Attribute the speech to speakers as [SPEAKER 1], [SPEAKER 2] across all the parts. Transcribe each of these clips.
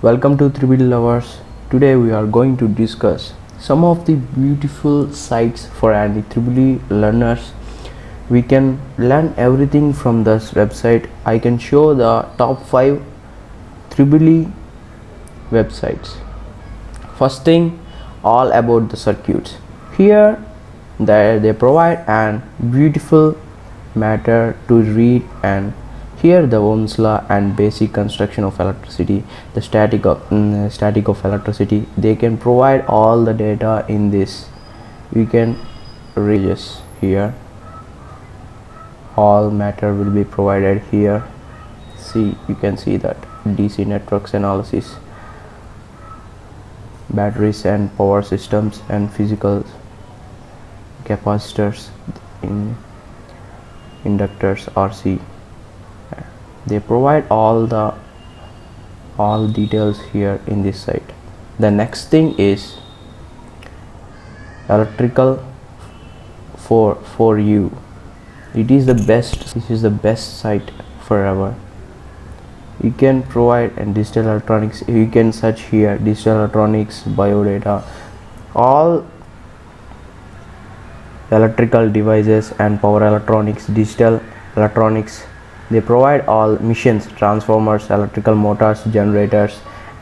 [SPEAKER 1] Welcome to 3D lovers. Today we are going to discuss some of the beautiful sites for any 3D learners. We can learn everything from this website. I can show the top 5 3D websites. First thing, all about the circuits. Here they provide an beautiful matter to read, and here the Ohm's law and basic construction of electricity, the static of electricity. They can provide all the data in this. You can read this here. All matter will be provided here. See, you can see that DC networks analysis, batteries and power systems, and physical capacitors, in inductors, RC. They provide all details here in this site. The next thing is electrical for you. It is the best. This is the best site forever. You can provide and digital electronics. You can search here digital electronics, biodata, all electrical devices and power electronics, digital electronics. They provide all machines, transformers, electrical motors, generators,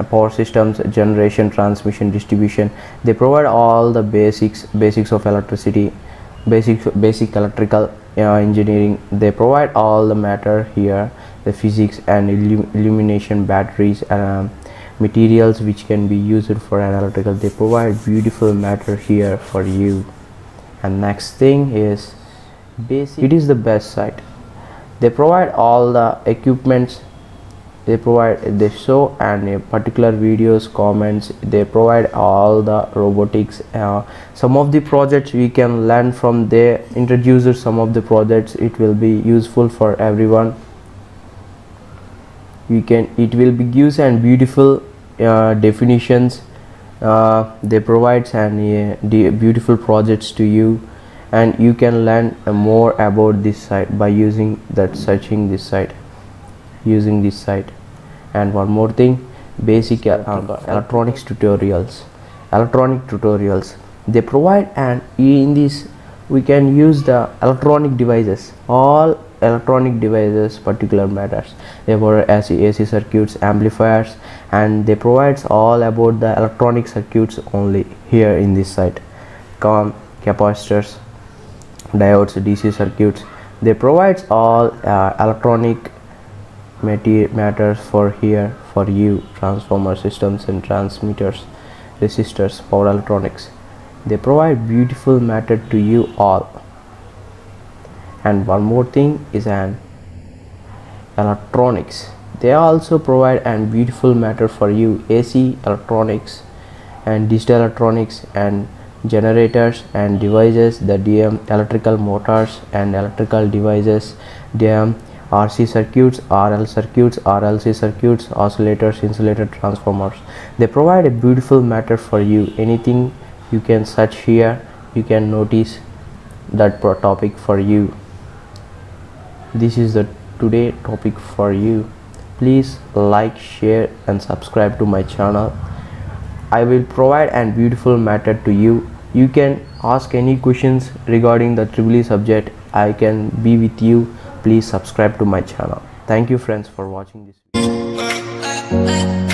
[SPEAKER 1] power systems, generation, transmission, distribution. They provide all the basics of electricity, basic electrical engineering. They provide all the matter here, the physics and illumination, batteries, materials which can be used for an electrical. They provide beautiful matter here for you. And next thing is basic. It is the best site. They provide all the equipments. They show and particular videos, comments. They provide all the robotics. Some of the projects we can learn from. They introduce some of the projects. It will be useful for everyone. It will be gives and beautiful definitions. They provide beautiful projects to you, and you can learn more about this site by using searching this site, using this site. And one more thing, basic electronic tutorials. They provide, and in this we can use the electronic devices, all electronic devices, particular matters. They provide AC circuits, amplifiers, and they provides all about the electronic circuits only here in this site. Capacitors, diodes, DC circuits. They provides all electronic matters for here for you, transformer systems and transmitters, resistors, power electronics. They provide beautiful matter to you all. And one more thing is an electronics. They also provide an beautiful matter for you, AC electronics and digital electronics and generators and devices, the DM electrical motors and electrical devices, DM RC circuits, RL circuits, RLC circuits, oscillators, insulator, transformers. They provide a beautiful matter for you. Anything you can search here, you can notice that topic for you. This is the today topic for you. Please like, share and subscribe to my channel. I will provide a beautiful matter to you. You can ask any questions regarding the EEE subject. I can be with you. Please subscribe to my channel. Thank you friends for watching this video.